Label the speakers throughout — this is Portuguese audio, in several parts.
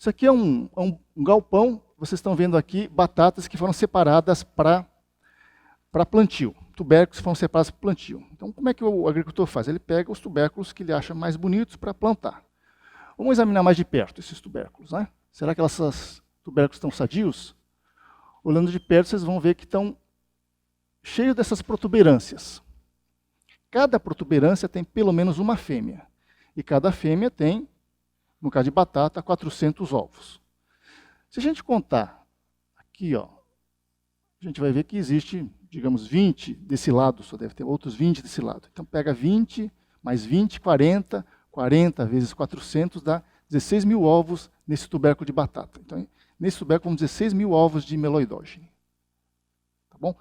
Speaker 1: Isso aqui é um galpão. Vocês estão vendo aqui batatas que foram separadas para plantio. Tubérculos que foram separados para plantio. Então, como é que o agricultor faz? Ele pega os tubérculos que ele acha mais bonitos para plantar. Vamos examinar mais de perto esses tubérculos, né? Será que esses tubérculos estão sadios? Olhando de perto, vocês vão ver que estão cheios dessas protuberâncias. Cada protuberância tem pelo menos uma fêmea. E cada fêmea tem, no caso de batata, 400 ovos. Se a gente contar aqui, ó, a gente vai ver que existe, digamos, 20 desse lado, só deve ter outros 20 desse lado. Então pega 20, mais 20, 40, 40 vezes 400 dá 16 mil ovos nesse tubérculo de batata. Então, nesse tubérculo, vamos 16 mil ovos de meloidógene. Tá bom?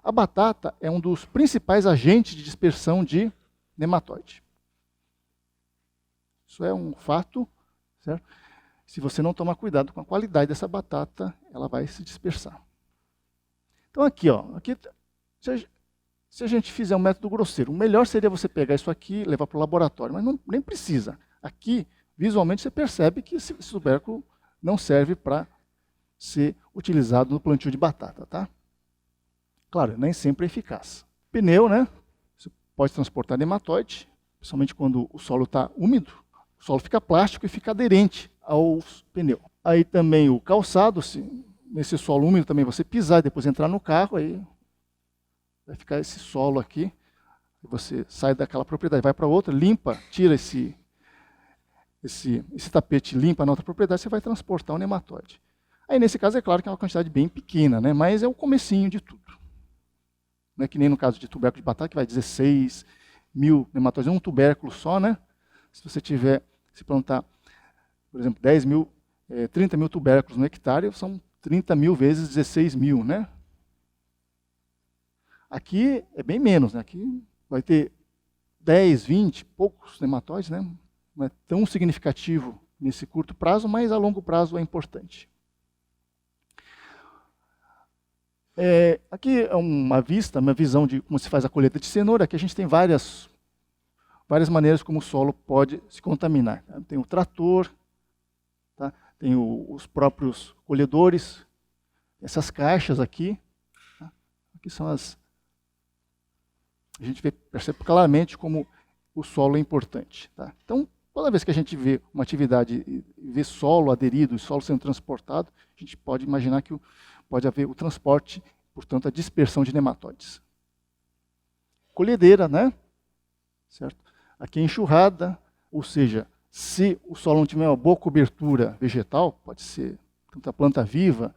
Speaker 1: A batata é um dos principais agentes de dispersão de nematóide. Isso é um fato, certo? Se você não tomar cuidado com a qualidade dessa batata, ela vai se dispersar. Então aqui, ó, se a gente fizer um método grosseiro, o melhor seria você pegar isso aqui e levar para o laboratório, mas nem precisa. Aqui, visualmente, você percebe que esse tubérculo não serve para ser utilizado no plantio de batata, tá? Claro, nem sempre é eficaz. Pneu, né? Você pode transportar nematóide, principalmente quando o solo está úmido. O solo fica plástico e fica aderente aos pneus. Aí também o calçado, nesse solo úmido também você pisar e depois entrar no carro, aí vai ficar esse solo aqui. Você sai daquela propriedade, vai para outra, limpa, tira esse tapete, limpa na outra propriedade, você vai transportar o nematóide. Aí nesse caso é claro que é uma quantidade bem pequena, né? Mas é o comecinho de tudo. Não é que nem no caso de tubérculo de batata, que vai 16 mil nematóides, um tubérculo só, né? Se você se plantar, por exemplo, 30 mil tubérculos no hectare, são 30 mil vezes 16 mil, né? Aqui é bem menos, né? Aqui vai ter 10, 20, poucos nematóides, né? Não é tão significativo nesse curto prazo, mas a longo prazo é importante. Aqui é uma visão de como se faz a colheita de cenoura. Aqui a gente tem várias maneiras como o solo pode se contaminar. Tem o trator, tá? Tem os próprios colhedores, essas caixas aqui. Tá? Aqui são a gente percebe claramente como o solo é importante. Tá? Então, toda vez que a gente vê uma atividade e vê solo aderido, solo sendo transportado, a gente pode imaginar que pode haver o transporte, portanto, a dispersão de nematóides. Colhedeira, né? Certo? Aqui é enxurrada, ou seja, se o solo não tiver uma boa cobertura vegetal, pode ser tanto a planta viva,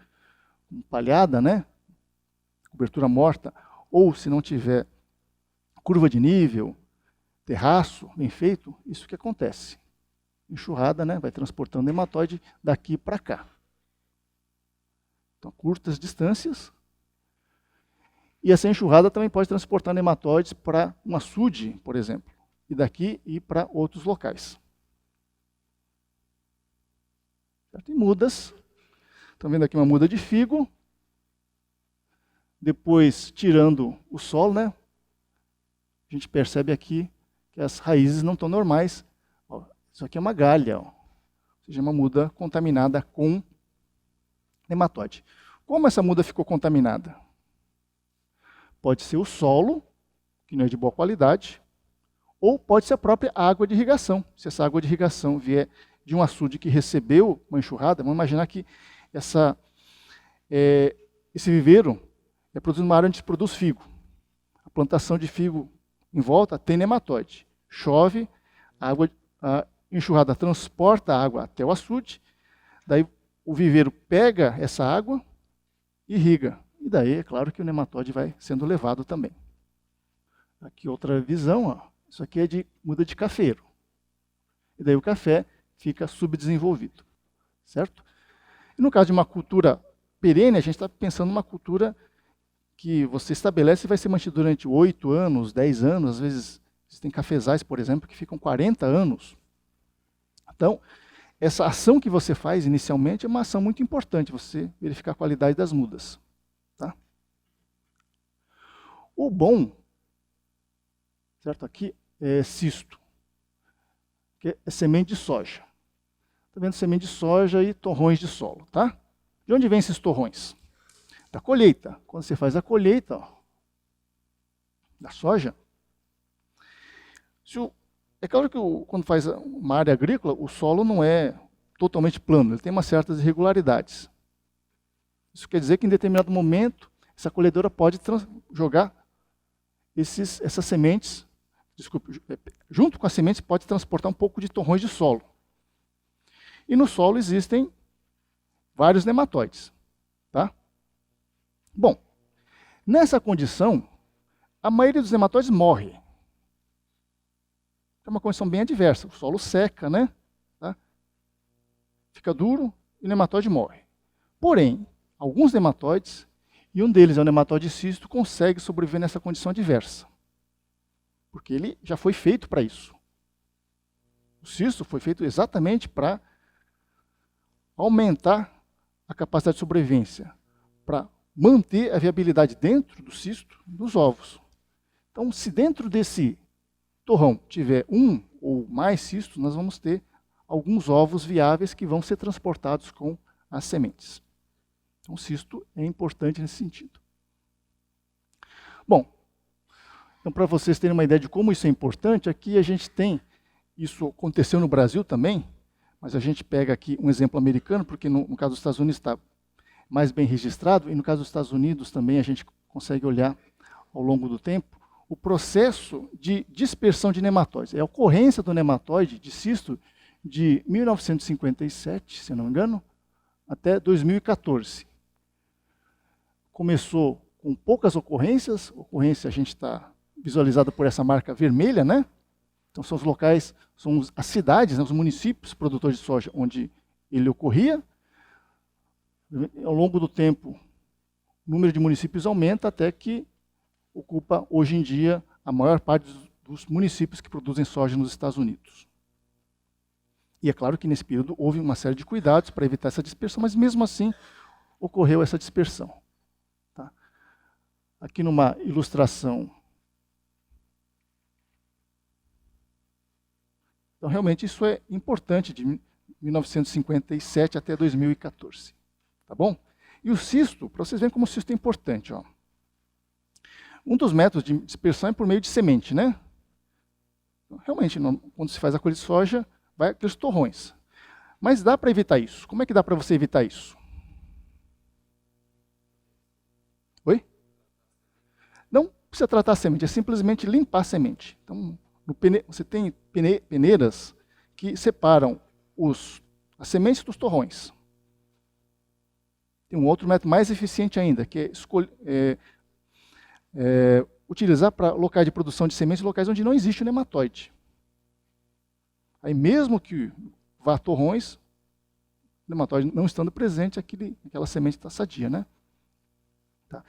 Speaker 1: palhada, né? Cobertura morta, ou se não tiver curva de nível, terraço bem feito, isso que acontece. Enxurrada, né? Vai transportando nematóide daqui para cá. Então, curtas distâncias. E essa enxurrada também pode transportar nematóides para um açude, por exemplo, e daqui ir para outros locais. Certo? E mudas. Estão vendo aqui uma muda de figo. Depois, tirando o solo, né? A gente percebe aqui que as raízes não estão normais. Ó, isso aqui é uma galha, ó. Ou seja, uma muda contaminada com nematóide. Como essa muda ficou contaminada? Pode ser o solo, que não é de boa qualidade, ou pode ser a própria água de irrigação. Se essa água de irrigação vier de um açude que recebeu uma enxurrada, vamos imaginar que esse viveiro é produzido numa área onde se produz figo. A plantação de figo em volta tem nematóide. Chove, a enxurrada transporta a água até o açude, daí o viveiro pega essa água e irriga. E daí, é claro que o nematóide vai sendo levado também. Aqui outra visão, ó. Isso aqui é de muda de cafeiro. E daí o café fica subdesenvolvido. Certo? E no caso de uma cultura perene, a gente está pensando numa cultura que você estabelece e vai ser mantida durante 8 anos, 10 anos, às vezes existem cafezais, por exemplo, que ficam 40 anos. Então, essa ação que você faz inicialmente é uma ação muito importante, você verificar a qualidade das mudas. Tá? O bom, certo? Aqui é cisto, que é semente de soja. Está vendo semente de soja e torrões de solo, tá? De onde vêm esses torrões? Da colheita. Quando você faz a colheita, ó, da soja, é claro que quando faz uma área agrícola, o solo não é totalmente plano, ele tem umas certas irregularidades. Isso quer dizer que em determinado momento, essa colhedora pode jogar essas sementes, junto com as sementes pode transportar um pouco de torrões de solo. E no solo existem vários nematóides. Tá? Bom, nessa condição, a maioria dos nematóides morre. É uma condição bem adversa. O solo seca, né? Tá? Fica duro e o nematóide morre. Porém, alguns nematóides, e um deles é o nematóide cisto, consegue sobreviver nessa condição adversa. Porque ele já foi feito para isso. O cisto foi feito exatamente para aumentar a capacidade de sobrevivência, para manter a viabilidade dentro do cisto dos ovos. Então, se dentro desse torrão tiver um ou mais cistos, nós vamos ter alguns ovos viáveis que vão ser transportados com as sementes. Então, o cisto é importante nesse sentido. Bom, então para vocês terem uma ideia de como isso é importante, aqui a gente tem, isso aconteceu no Brasil também, mas a gente pega aqui um exemplo americano, porque no caso dos Estados Unidos está mais bem registrado, e no caso dos Estados Unidos também a gente consegue olhar ao longo do tempo o processo de dispersão de nematóides. É a ocorrência do nematóide de cisto de 1957, se não me engano, até 2014. Começou com poucas ocorrências, ocorrência a gente está visualizada por essa marca vermelha, né? Então são os locais, são as cidades, né, os municípios produtores de soja onde ele ocorria. Ao longo do tempo, o número de municípios aumenta até que ocupa, hoje em dia, a maior parte dos municípios que produzem soja nos Estados Unidos. E é claro que nesse período houve uma série de cuidados para evitar essa dispersão, mas mesmo assim ocorreu essa dispersão. Tá? Aqui numa ilustração. Então realmente isso é importante, de 1957 até 2014. Tá bom? E o cisto, para vocês verem como o cisto é importante, ó. Um dos métodos de dispersão é por meio de semente, né? Realmente, quando se faz a colheita de soja, vai aqueles torrões. Mas dá para evitar isso. Como é que dá para você evitar isso? Oi? Não precisa tratar a semente, é simplesmente limpar a semente. Então, você tem peneiras que separam as sementes dos torrões. Tem um outro método mais eficiente ainda, que é utilizar para locais de produção de sementes, locais onde não existe o nematóide. Aí mesmo que vá torrões, o nematóide não estando presente, aquela semente está sadia, né? Tá.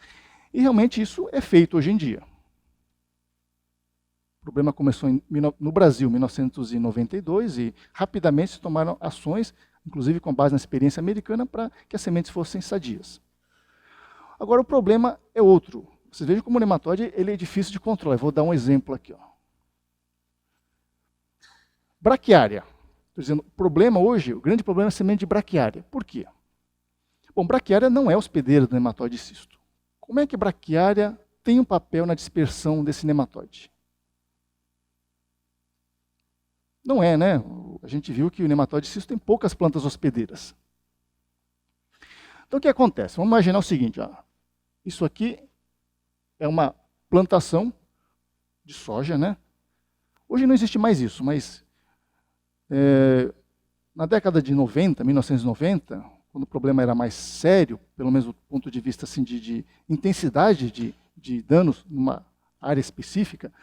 Speaker 1: E realmente isso é feito hoje em dia. O problema começou no Brasil em 1992 e rapidamente se tomaram ações, inclusive com base na experiência americana, para que as sementes fossem sadias. Agora o problema é outro. Vocês vejam como o nematóide ele é difícil de controlar. Eu vou dar um exemplo aqui. Ó. Braquiária. Estou dizendo, o problema hoje, o grande problema é a semente de braquiária. Por quê? Bom, braquiária não é hospedeira do nematóide cisto. Como é que a braquiária tem um papel na dispersão desse nematóide? Não é, né? A gente viu que o nematóide cisto tem poucas plantas hospedeiras. Então o que acontece? Vamos imaginar o seguinte, ó. Isso aqui é uma plantação de soja, né? Hoje não existe mais isso, mas na década de 90, 1990, quando o problema era mais sério, pelo menos do ponto de vista assim, de intensidade de danos numa área específica,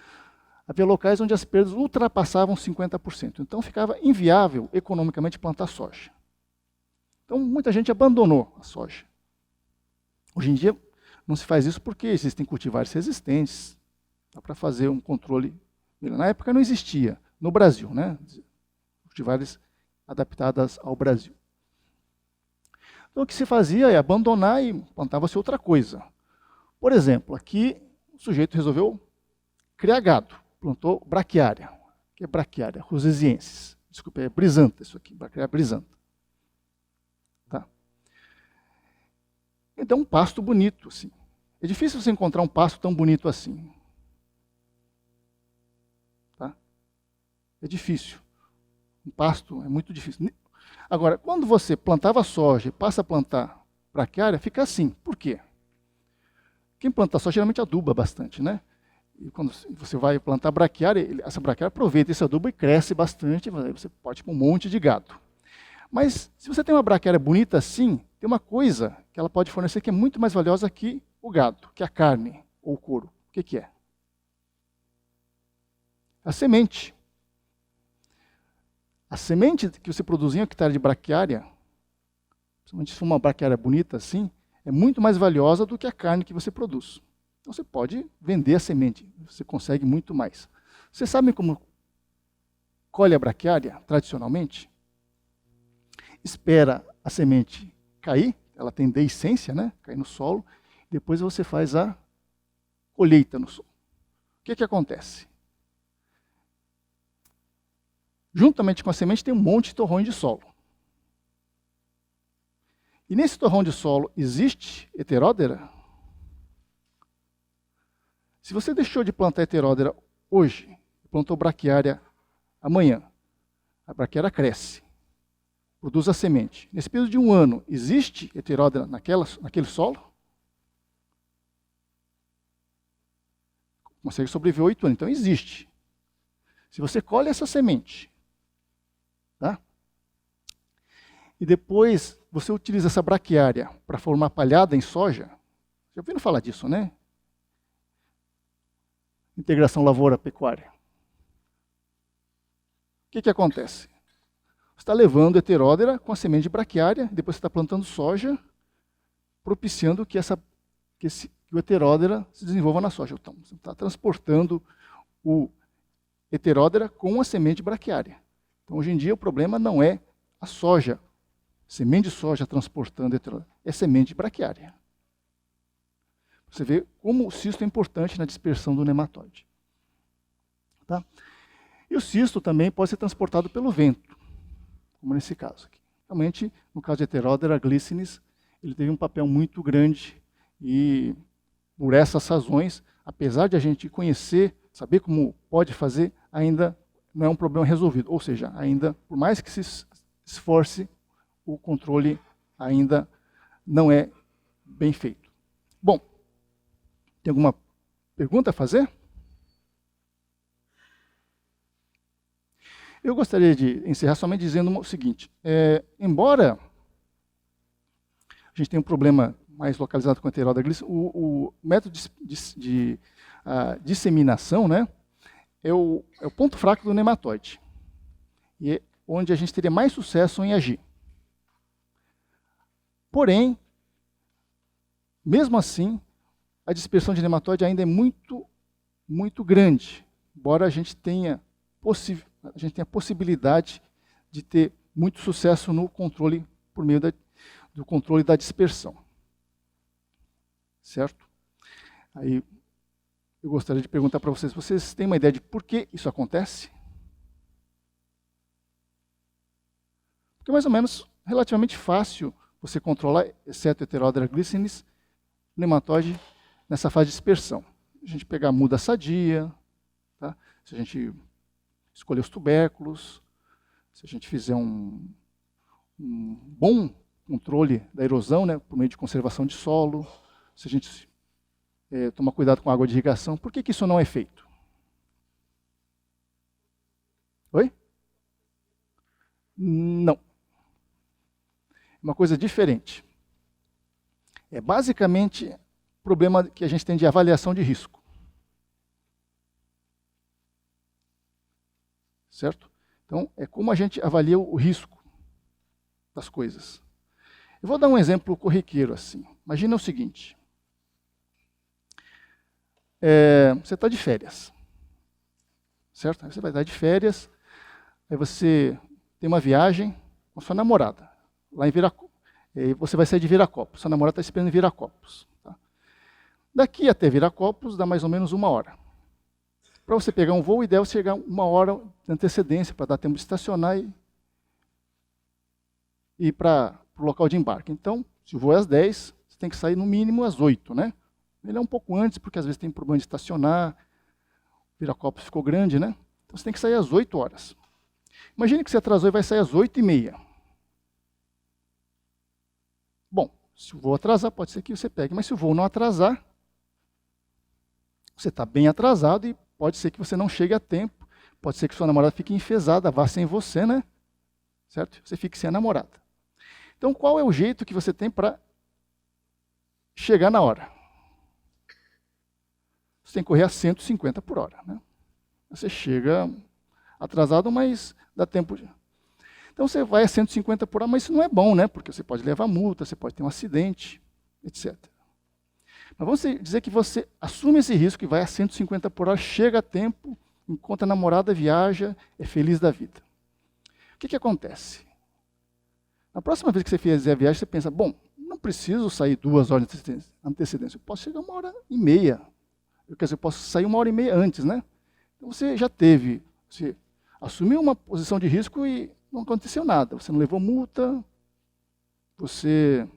Speaker 1: havia locais onde as perdas ultrapassavam 50%. Então ficava inviável economicamente plantar soja. Então muita gente abandonou a soja. Hoje em dia não se faz isso porque existem cultivares resistentes, dá para fazer um controle. Na época não existia, no Brasil, né? Cultivares adaptadas ao Brasil. Então o que se fazia é abandonar e plantava-se outra coisa. Por exemplo, aqui o sujeito resolveu criar gado, plantou braquiária. O que é braquiária? Rosesiensis. Desculpa, é brisanta isso aqui, Brachyaria brisanta. Tá? Então, um pasto bonito, assim. É difícil você encontrar um pasto tão bonito assim. Tá? É difícil. Um pasto é muito difícil. Agora, quando você plantava soja e passa a plantar braquiária, fica assim. Por quê? Quem planta soja geralmente aduba bastante, né? E quando você vai plantar braquiária, essa braquiária aproveita esse adubo e cresce bastante, você pode pôr um monte de gado. Mas se você tem uma braquiária bonita assim, tem uma coisa que ela pode fornecer que é muito mais valiosa que o gado, que é a carne ou o couro. O que é? A semente. A semente que você produz em um hectare de braquiária, principalmente se for uma braquiária bonita assim, é muito mais valiosa do que a carne que você produz. Então você pode vender a semente, você consegue muito mais. Vocês sabem como colhe a braquiária tradicionalmente? Espera a semente cair, ela tem deiscência, né? Cair no solo, depois você faz a colheita no solo. O que acontece? Juntamente com a semente tem um monte de torrões de solo. E nesse torrão de solo existe heteródera? Se você deixou de plantar heteródera hoje, e plantou braquiária amanhã, a braquiária cresce, produz a semente. Nesse período de um ano, existe heteródera naquele solo? Consegue sobreviver 8 anos, então existe. Se você colhe essa semente, tá? E depois você utiliza essa braquiária para formar palhada em soja, já ouviram falar disso, né? Integração lavoura-pecuária. O que acontece? Você está levando heteródera com a semente de braquiária, depois você está plantando soja, propiciando que o heteródera se desenvolva na soja. Então, você está transportando o heteródera com a semente braquiária. Então, hoje em dia, o problema não é a soja, semente de soja transportando heteródera, é semente braquiária. Você vê como o cisto é importante na dispersão do nematóide. Tá? E o cisto também pode ser transportado pelo vento, como nesse caso aqui. Realmente, no caso de heteródera glycinis, ele teve um papel muito grande e, por essas razões, apesar de a gente conhecer, saber como pode fazer, ainda não é um problema resolvido. Ou seja, ainda, por mais que se esforce, o controle ainda não é bem feito. Bom, tem alguma pergunta a fazer? Eu gostaria de encerrar somente dizendo o seguinte, embora a gente tenha um problema mais localizado com a heteródera glycinis, o método de disseminação, né, é o ponto fraco do nematóide, e é onde a gente teria mais sucesso em agir. Porém, mesmo assim, a dispersão de nematóide ainda é muito, muito grande, embora a gente tenha a possibilidade de ter muito sucesso no controle, por meio do controle da dispersão. Certo? Aí, eu gostaria de perguntar para vocês têm uma ideia de por que isso acontece? Porque é mais ou menos relativamente fácil você controlar, exceto heteródera glycinis, o nematóide nessa fase de dispersão. A gente pegar a muda sadia, tá? Se a gente escolher os tubérculos, se a gente fizer um bom controle da erosão, né, por meio de conservação de solo, se a gente tomar cuidado com a água de irrigação, por que isso não é feito? Oi? Não. Uma coisa diferente. É basicamente o problema que a gente tem de avaliação de risco. Certo? Então, é como a gente avalia o risco das coisas. Eu vou dar um exemplo corriqueiro assim. Imagina o seguinte. Você está de férias. Certo? Aí você vai estar de férias, aí você tem uma viagem com sua namorada, lá em Viracopos. Você vai sair de Viracopos, sua namorada está esperando em Viracopos. Tá? Daqui até Viracopos dá mais ou menos 1 hora. Para você pegar um voo, o ideal é chegar 1 hora de antecedência, para dar tempo de estacionar e ir para o local de embarque. Então, se o voo é às 10, você tem que sair no mínimo às 8, né? Ele é um pouco antes, porque às vezes tem problema de estacionar, o Viracopos ficou grande, né? Então você tem que sair às 8 horas. Imagine que você atrasou e vai sair às 8h30. Bom, se o voo atrasar, pode ser que você pegue, mas se o voo não atrasar, você está bem atrasado e pode ser que você não chegue a tempo, pode ser que sua namorada fique enfesada, vá sem você, né? Certo? Você fique sem a namorada. Então, qual é o jeito que você tem para chegar na hora? Você tem que correr a 150 por hora, né? Você chega atrasado, mas dá tempo de... Então você vai a 150 por hora, mas isso não é bom, né? Porque você pode levar multa, você pode ter um acidente, etc. Mas vamos dizer que você assume esse risco e vai a 150 por hora, chega a tempo, encontra a namorada, viaja, é feliz da vida. O que acontece? Na próxima vez que você fizer a viagem, você pensa, bom, não preciso sair 2 horas de antecedência, eu posso chegar 1h30. Quer dizer, eu posso sair 1h30 antes, né? Então você já teve, você assumiu uma posição de risco e não aconteceu nada. Você não levou multa, você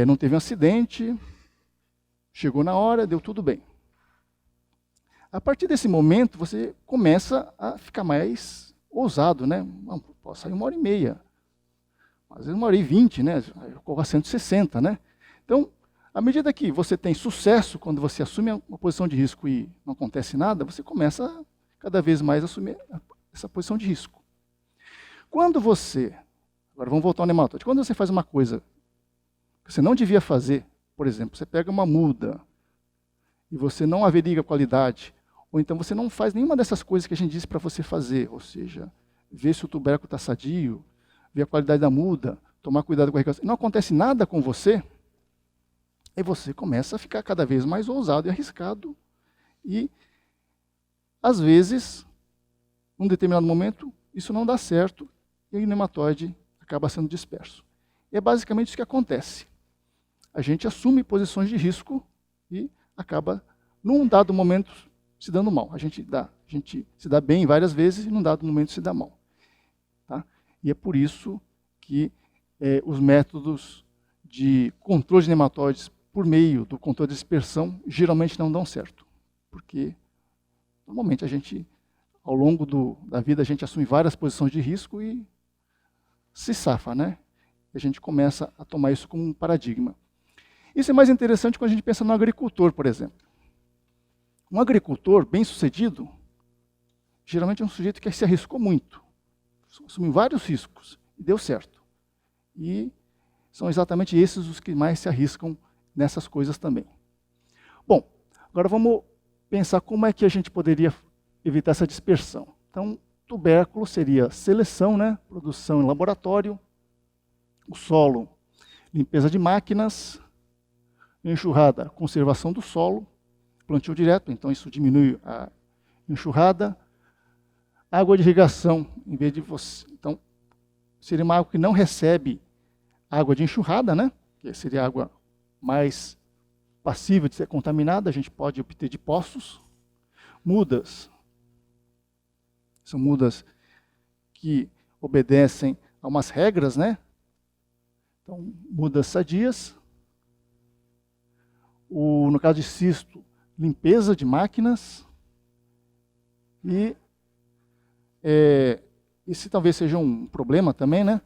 Speaker 1: não teve um acidente, chegou na hora, deu tudo bem. A partir desse momento, você começa a ficar mais ousado, né? Não, posso sair 1h30, às vezes 1h20, né? Eu corro a 160, né? Então, à medida que você tem sucesso, quando você assume uma posição de risco e não acontece nada, você começa a cada vez mais assumir essa posição de risco. Quando você, agora vamos voltar ao nematóide, quando você faz uma coisa que você não devia fazer, por exemplo, você pega uma muda e você não averigua a qualidade, ou então você não faz nenhuma dessas coisas que a gente disse para você fazer, ou seja, ver se o tubérculo está sadio, ver a qualidade da muda, tomar cuidado com a irrigação, não acontece nada com você, aí você começa a ficar cada vez mais ousado e arriscado, e às vezes, num determinado momento, isso não dá certo, e o nematóide acaba sendo disperso. E é basicamente isso que acontece. A gente assume posições de risco e acaba, num dado momento, se dando mal. A gente se dá bem várias vezes e num dado momento se dá mal. Tá? E é por isso que os métodos de controle de nematóides por meio do controle de dispersão geralmente não dão certo. Porque, normalmente, a gente, ao longo da vida, a gente assume várias posições de risco e se safa, né? E a gente começa a tomar isso como um paradigma. Isso é mais interessante quando a gente pensa no agricultor, por exemplo. Um agricultor bem-sucedido, geralmente é um sujeito que se arriscou muito. Assumiu vários riscos e deu certo. E são exatamente esses os que mais se arriscam nessas coisas também. Bom, agora vamos pensar como é que a gente poderia evitar essa dispersão. Então, tubérculo seria seleção, né? Produção em laboratório, o solo, limpeza de máquinas, enxurrada, conservação do solo, plantio direto, então isso diminui a enxurrada, água de irrigação, em vez de você. Então, seria uma água que não recebe água de enxurrada, né? Que seria água mais passível de ser contaminada, a gente pode obter de poços. Mudas, são mudas que obedecem a umas regras, né? Então, mudas sadias. No caso de cisto, limpeza de máquinas. E esse talvez seja um problema também, né?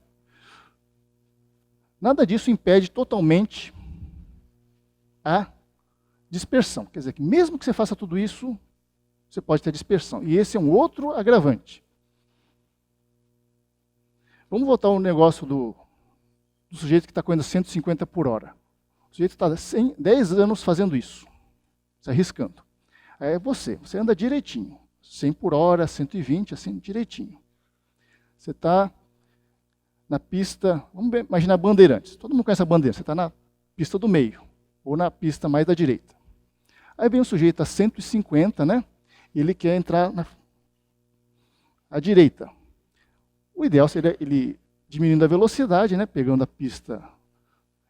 Speaker 1: Nada disso impede totalmente a dispersão. Quer dizer, que mesmo que você faça tudo isso, você pode ter dispersão. E esse é um outro agravante. Vamos voltar ao negócio do sujeito que está correndo 150 por hora. O sujeito está 10 anos fazendo isso, se arriscando. Aí é você anda direitinho, 100 por hora, 120, assim, direitinho. Você está na pista, vamos imaginar Bandeirantes. Todo mundo conhece a Bandeirantes, você está na pista do meio, ou na pista mais da direita. Aí vem um sujeito a 150, né? E ele quer entrar à direita. O ideal seria ele diminuindo a velocidade, né? Pegando a pista.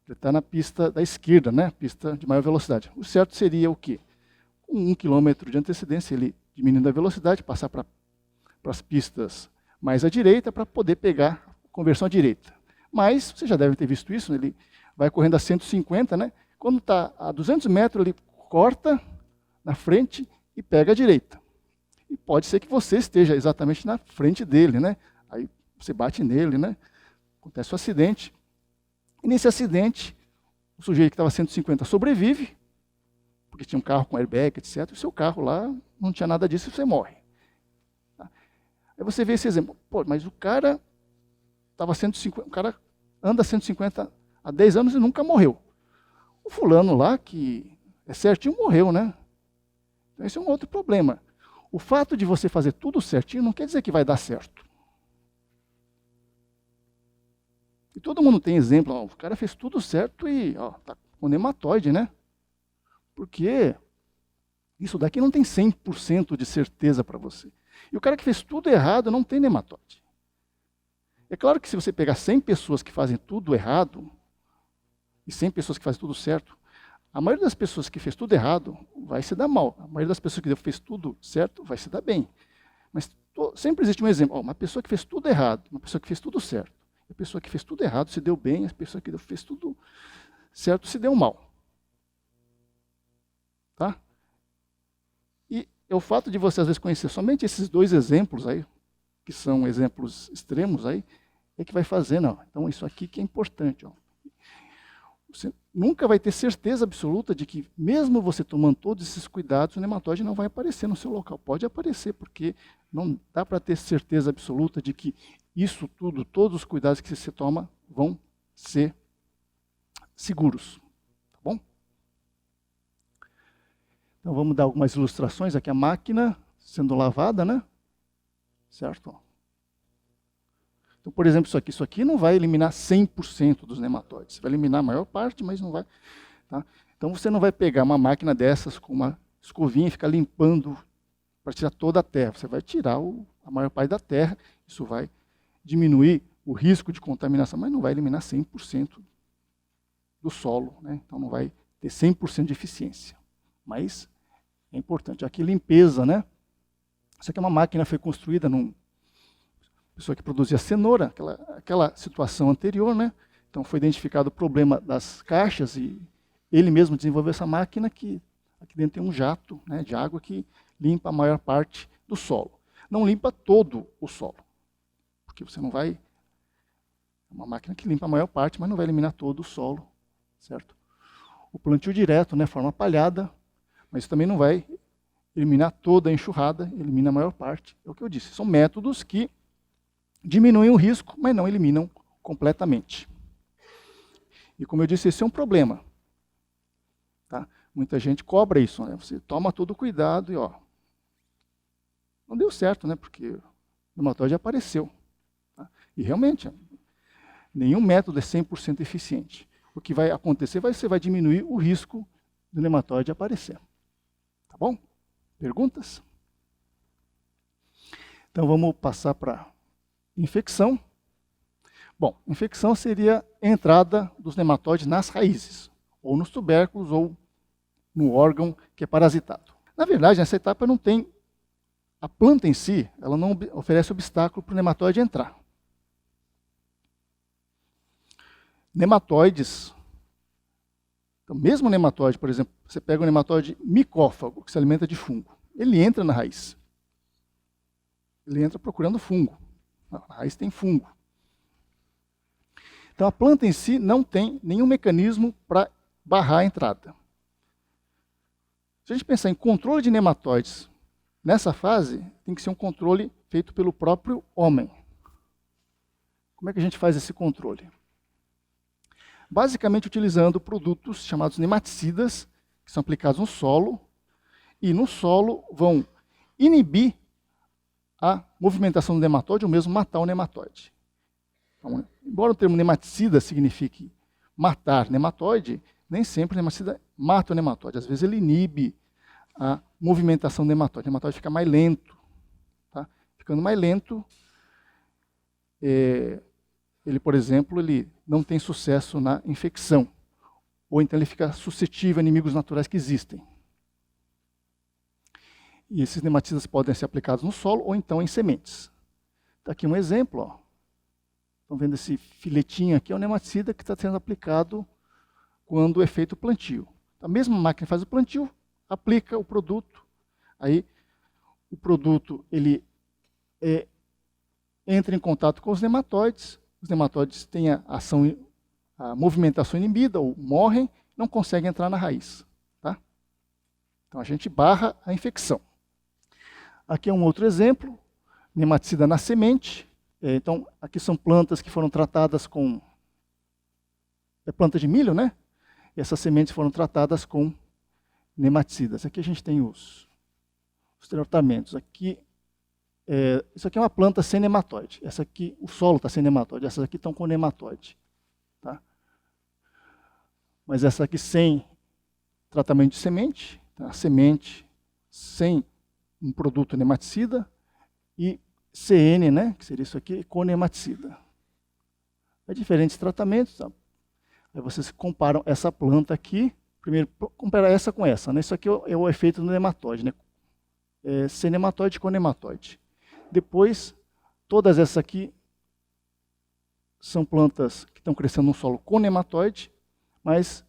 Speaker 1: Ele está na pista da esquerda, né? Pista de maior velocidade. O certo seria o quê? Com 1 km de antecedência, ele diminuindo a velocidade, passar para as pistas mais à direita para poder pegar a conversão à direita. Mas, você já deve ter visto isso, ele vai correndo a 150, né? Quando está a 200 metros, ele corta na frente e pega à direita. E pode ser que você esteja exatamente na frente dele, né? Aí você bate nele, né? Acontece um acidente. E nesse acidente, o sujeito que estava a 150 sobrevive, porque tinha um carro com airbag, etc. E o seu carro lá não tinha nada disso e você morre. Tá? Aí você vê esse exemplo. Pô, mas o cara estava 150, o cara anda 150 há 10 anos e nunca morreu. O fulano lá, que é certinho, morreu, né? Então esse é um outro problema. O fato de você fazer tudo certinho não quer dizer que vai dar certo. E todo mundo tem exemplo, ó, o cara fez tudo certo e está com nematóide, né? Porque isso daqui não tem 100% de certeza para você. E o cara que fez tudo errado não tem nematóide. É claro que se você pegar 100 pessoas que fazem tudo errado e 100 pessoas que fazem tudo certo, a maioria das pessoas que fez tudo errado vai se dar mal. A maioria das pessoas que fez tudo certo vai se dar bem. Mas sempre existe um exemplo. Ó, uma pessoa que fez tudo errado, uma pessoa que fez tudo certo. A pessoa que fez tudo errado se deu bem, a pessoa que fez tudo certo se deu mal. Tá? E é o fato de você às vezes conhecer somente esses dois exemplos aí, que são exemplos extremos aí, é que vai fazendo. Ó, então isso aqui que é importante. Ó. Você nunca vai ter certeza absoluta de que, mesmo você tomando todos esses cuidados, o nematóide não vai aparecer no seu local. Pode aparecer, porque não dá para ter certeza absoluta de que isso tudo, todos os cuidados que você toma, vão ser seguros. Tá bom? Então vamos dar algumas ilustrações aqui. A máquina sendo lavada, né? Certo? Então, por exemplo, isso aqui não vai eliminar 100% dos nematóides. Vai eliminar a maior parte, mas não vai. Tá? Então, você não vai pegar uma máquina dessas com uma escovinha e ficar limpando para tirar toda a terra. Você vai tirar a maior parte da terra. Isso vai diminuir o risco de contaminação, mas não vai eliminar 100% do solo. Né? Então, não vai ter 100% de eficiência. Mas é importante. Aqui, limpeza, né? Isso aqui é uma máquina que foi construída num pessoa que produzia cenoura, aquela situação anterior, né? Então foi identificado o problema das caixas e ele mesmo desenvolveu essa máquina que aqui dentro tem um jato, né, de água que limpa a maior parte do solo. Não limpa todo o solo, porque você não vai... É uma máquina que limpa a maior parte, mas não vai eliminar todo o solo, certo? O plantio direto, né, forma palhada, mas também não vai eliminar toda a enxurrada, elimina a maior parte. É o que eu disse, são métodos que diminuem o risco, mas não eliminam completamente. E como eu disse, esse é um problema. Tá? Muita gente cobra isso, né? Você toma todo cuidado e não deu certo, né? Porque o nematóide apareceu. Tá? E realmente, nenhum método é 100% eficiente. O que vai acontecer você vai diminuir o risco do nematóide aparecer. Tá bom? Perguntas? Então vamos passar para infecção. Bom, infecção seria a entrada dos nematóides nas raízes, ou nos tubérculos, ou no órgão que é parasitado. Na verdade, nessa etapa não tem... A planta em si, ela não oferece obstáculo para o nematóide entrar. Nematóides... Então, mesmo o nematóide, por exemplo, você pega um nematóide micófago, que se alimenta de fungo. Ele entra na raiz. Ele entra procurando fungo. A raiz tem fungo. Então a planta em si não tem nenhum mecanismo para barrar a entrada. Se a gente pensar em controle de nematóides, nessa fase tem que ser um controle feito pelo próprio homem. Como é que a gente faz esse controle? Basicamente utilizando produtos chamados nematicidas, que são aplicados no solo, e no solo vão inibir a movimentação do nematóide ou mesmo matar o nematóide. Então, embora o termo nematicida signifique matar nematóide, nem sempre o nematicida mata o nematóide. Às vezes ele inibe a movimentação do nematóide. O nematóide fica mais lento. Tá? Ficando mais lento, ele, por exemplo, ele não tem sucesso na infecção. Ou então ele fica suscetível a inimigos naturais que existem. E esses nematicidas podem ser aplicados no solo ou então em sementes. Está aqui um exemplo. Ó. Estão vendo esse filetinho aqui? É um nematicida que está sendo aplicado quando é feito o plantio. A mesma máquina faz o plantio, aplica o produto. Aí o produto ele entra em contato com os nematóides têm a movimentação inibida, ou morrem, não conseguem entrar na raiz. Tá? Então a gente barra a infecção. Aqui é um outro exemplo, nematicida na semente. Então aqui são plantas que foram tratadas com... É planta de milho, né? E essas sementes foram tratadas com nematicidas. Aqui a gente tem os tratamentos. Aqui, isso aqui é uma planta sem nematóide. Essa aqui, o solo está sem nematóide. Essas aqui estão com nematóide. Tá? Mas essa aqui sem tratamento de semente. Tá? A semente sem um produto nematicida. E CN, né, que seria isso aqui, com nematicida. É diferentes tratamentos. Tá? Aí vocês comparam essa planta aqui. Primeiro, compara essa com essa. Né? Isso aqui é o efeito do nematóide. Né? Sem nematóide com nematóide. Depois, todas essas aqui são plantas que estão crescendo no solo com nematóide, mas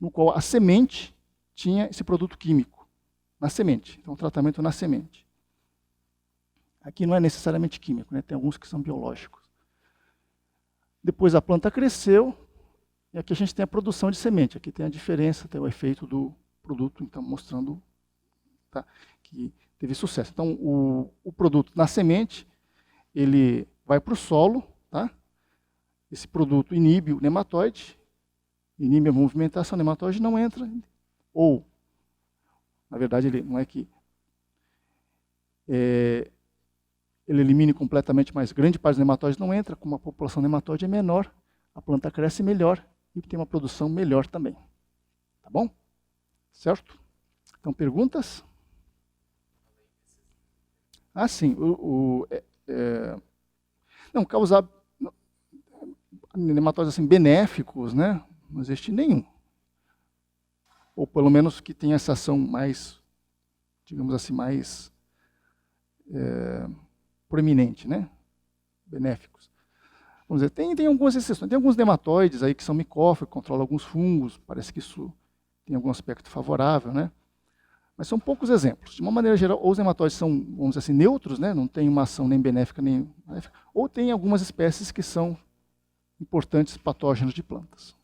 Speaker 1: no qual a semente tinha esse produto químico. Na semente. Então, tratamento na semente. Aqui não é necessariamente químico, né? Tem alguns que são biológicos. Depois a planta cresceu, e aqui a gente tem a produção de semente. Aqui tem a diferença, tem o efeito do produto, então mostrando, tá, que teve sucesso. Então o produto na semente, ele vai para o solo, tá? Esse produto inibe o nematóide, inibe a movimentação, o nematóide não entra, ou, na verdade, ele não é que ele elimine completamente, mas grande parte dos nematóides não entra, como a população nematóide é menor, a planta cresce melhor e tem uma produção melhor também. Tá bom? Certo? Então, perguntas? Ah, sim. Não, causar nematóides assim, benéficos, né? Não existe nenhum. Ou pelo menos que tenha essa ação mais, digamos assim, mais proeminente, né? Benéficos. Vamos dizer, tem algumas exceções. Tem alguns nematóides aí que são micófagos, que controlam alguns fungos, parece que isso tem algum aspecto favorável, né? Mas são poucos exemplos. De uma maneira geral, ou os nematóides são, vamos dizer assim, neutros, né? Não tem uma ação nem benéfica nem maléfica, ou tem algumas espécies que são importantes patógenos de plantas.